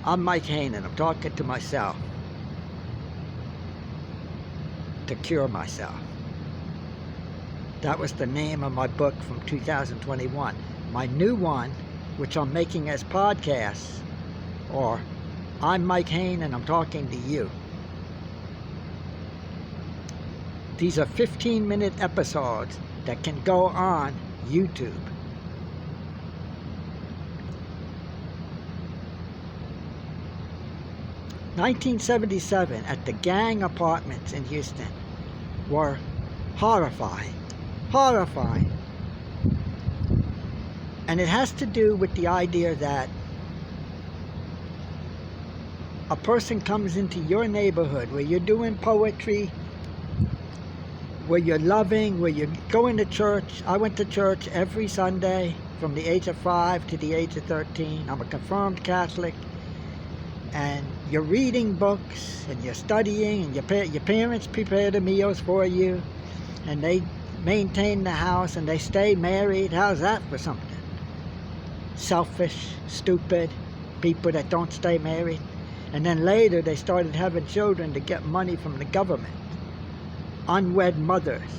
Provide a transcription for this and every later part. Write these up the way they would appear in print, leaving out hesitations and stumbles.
I'm Mike Hayne, and I'm talking to myself to cure myself. That was the name of my book from 2021. My new one, which I'm making as podcasts, or I'm Mike Hayne and I'm talking to you. These are 15-minute episodes that can go on YouTube. "1977 at the gang apartments in Houston were horrifying. And it has to do with the idea that a person comes into your neighborhood where you're doing poetry, where you're loving, where you're going to church. I went to church every Sunday from the age of 5 to the age of 13. I'm a confirmed Catholic. And you're reading books, and you're studying, and your parents prepare the meals for you, and they maintain the house, and they stay married. How's that for something? Selfish, stupid people that don't stay married. And then later they started having children to get money from the government. Unwed mothers.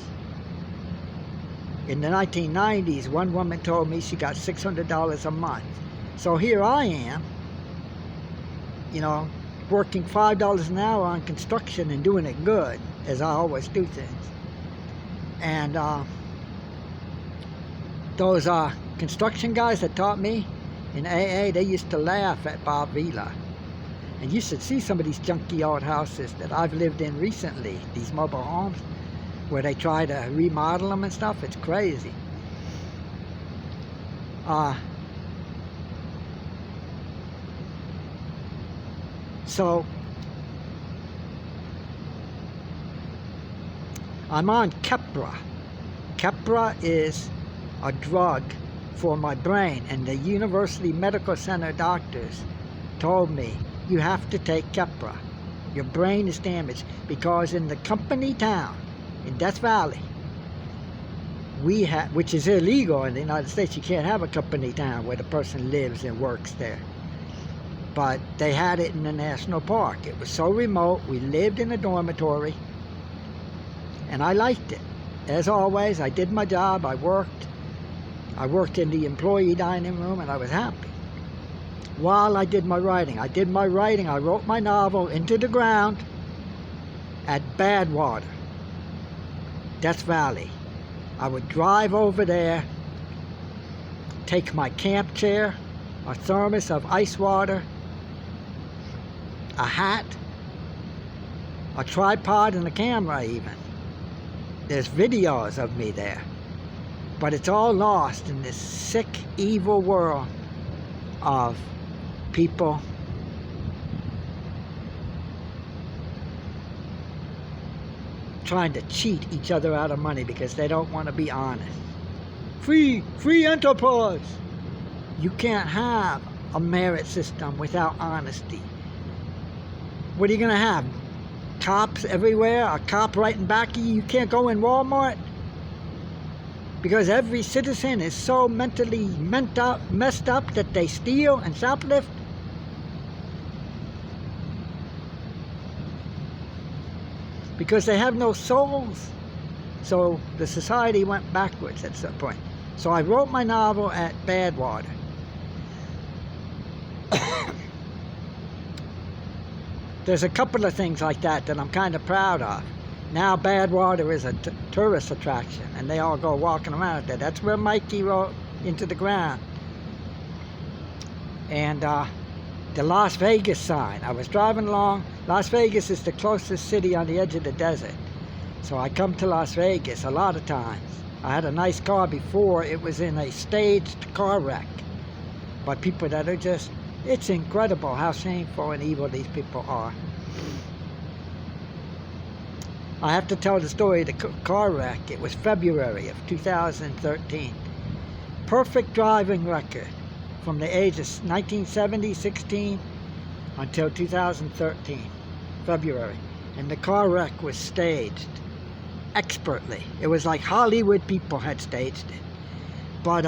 In the 1990s, one woman told me she got $600 a month. So here I am, working $5 an hour on construction and doing it good, as I always do things. And those construction guys that taught me in AA, they used to laugh at Bob Vila. And you should see some of these junky old houses that I've lived in recently, these mobile homes, where they try to remodel them and stuff. It's crazy. So I'm on Keppra. Keppra is a drug for my brain, and the University Medical Center doctors told me, you have to take Keppra. Your brain is damaged, because in the company town in Death Valley, which is illegal in the United States. You can't have a company town where the person lives and works there. But they had it in the national park. It was so remote. We lived in a dormitory, and I liked it. As always, I did my job. I worked in the employee dining room, and I was happy. While I did my writing, I wrote my novel Into the Ground at Badwater, Death Valley. I would drive over there, take my camp chair, a thermos of ice water, a hat, a tripod, and a camera even. There's videos of me there. But it's all lost in this sick, evil world of people trying to cheat each other out of money because they don't want to be honest. Free enterprise! You can't have a merit system without honesty. What are you going to have? Cops everywhere? A cop right in back of you? You can't go in Walmart? Because every citizen is so mentally messed up that they steal and shoplift? Because they have no souls. So the society went backwards at some point. So I wrote my novel at Badwater. There's a couple of things like that I'm kind of proud of. Now Badwater is a tourist attraction, and they all go walking around there. That's where Mikey wrote Into the Ground. And the Las Vegas sign. I was driving along. Las Vegas is the closest city on the edge of the desert. So I come to Las Vegas a lot of times. I had a nice car before. It was in a staged car wreck by people that are just... It's incredible how shameful and evil these people are. I have to tell the story of the car wreck. It was February of 2013. Perfect driving record from the age of 1970, 16 until 2013, February. And the car wreck was staged expertly. It was like Hollywood people had staged it. But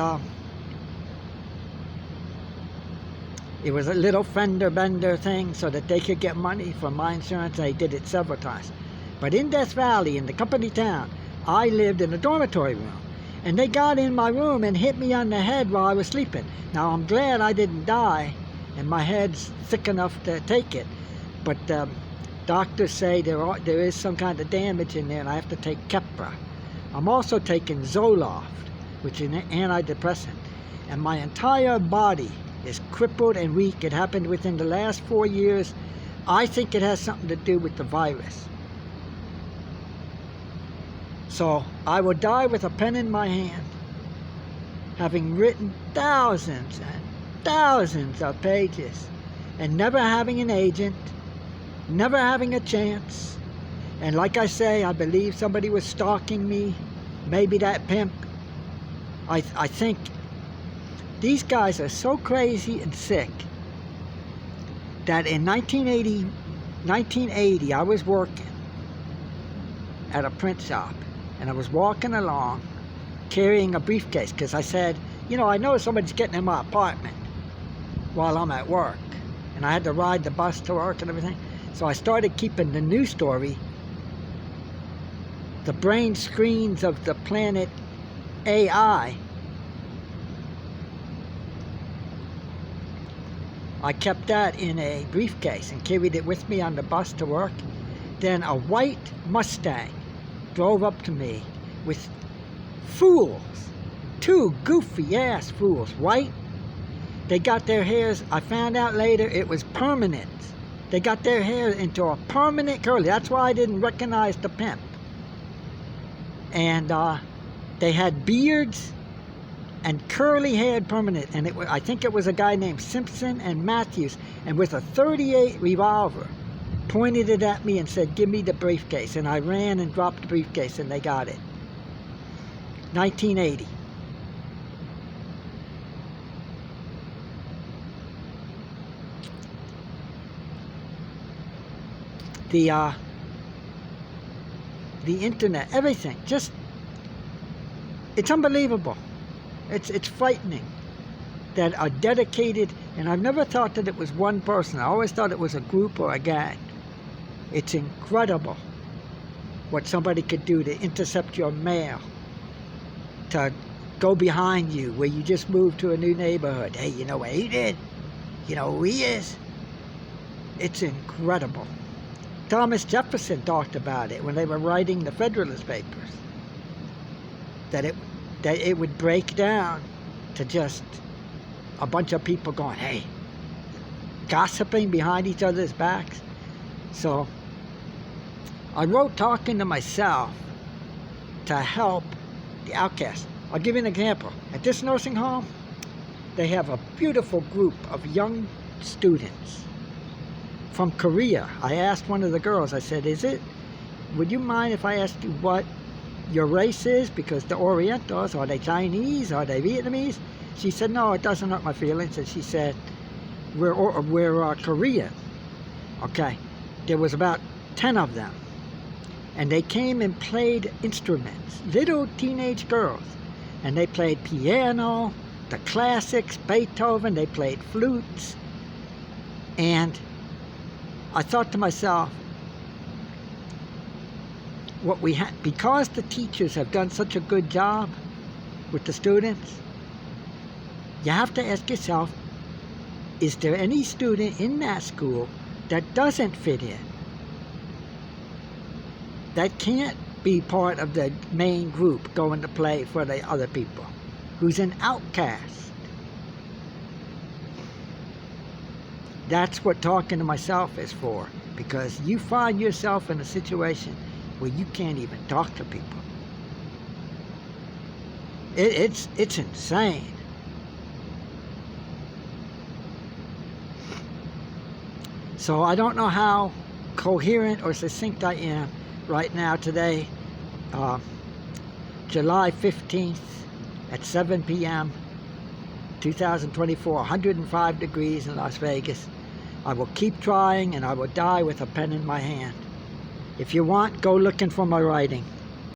It was a little fender bender thing so that they could get money from my insurance. They did it several times. But in Death Valley, in the company town, I lived in a dormitory room. And they got in my room and hit me on the head while I was sleeping. Now, I'm glad I didn't die, and my head's thick enough to take it. But doctors say there is some kind of damage in there, and I have to take Keppra. I'm also taking Zoloft, which is an antidepressant. And my entire body is crippled and weak. It happened within the last 4 years. I think it has something to do with the virus. So I will die with a pen in my hand, having written thousands and thousands of pages, and never having an agent, never having a chance. And like I say, I believe somebody was stalking me, maybe that pimp. I think these guys are so crazy and sick that in 1980, I was working at a print shop, and I was walking along carrying a briefcase because I said, you know, I know somebody's getting in my apartment while I'm at work, and I had to ride the bus to work and everything. So I started keeping the news story, the brain screens of the planet AI. I kept that in a briefcase and carried it with me on the bus to work. Then a white Mustang drove up to me with fools, two goofy ass fools, white. They got their hairs, I found out later it was permanent. They got their hair into a permanent curly. That's why I didn't recognize the pimp. And they had beards and curly haired permanent. And I think it was a guy named Simpson and Matthews. And with a .38 revolver, pointed it at me and said, give me the briefcase. And I ran and dropped the briefcase, and they got it. 1980. The internet, everything, just, it's unbelievable. It's frightening that a dedicated, and I've never thought that it was one person. I always thought it was a group or a gang. It's incredible what somebody could do to intercept your mail, to go behind you where you just moved to a new neighborhood. Hey, you know what he did? You know who he is? It's incredible. Thomas Jefferson talked about it when they were writing the Federalist Papers, that it would break down to just a bunch of people going, hey, gossiping behind each other's backs. So I wrote Talking to Myself to help the outcast. I'll give you an example. At this nursing home, they have a beautiful group of young students from Korea. I asked one of the girls, I said, would you mind if I asked you what your race is? Because the Orientals, are they Chinese? Are they Vietnamese? She said, no, it doesn't hurt my feelings. And she said, we're Korean. Okay. There was about 10 of them. And they came and played instruments, little teenage girls. And they played piano, the classics, Beethoven, they played flutes. And I thought to myself, what we had, because the teachers have done such a good job with the students, you have to ask yourself, is there any student in that school that doesn't fit in? That can't be part of the main group going to play for the other people, who's an outcast. That's what Talking to Myself is for, because you find yourself in a situation where you can't even talk to people. It's insane. So I don't know how coherent or succinct I am right now today, July 15th at 7 p.m., 2024, 105 degrees in Las Vegas. I will keep trying, and I will die with a pen in my hand. If you want, go looking for my writing.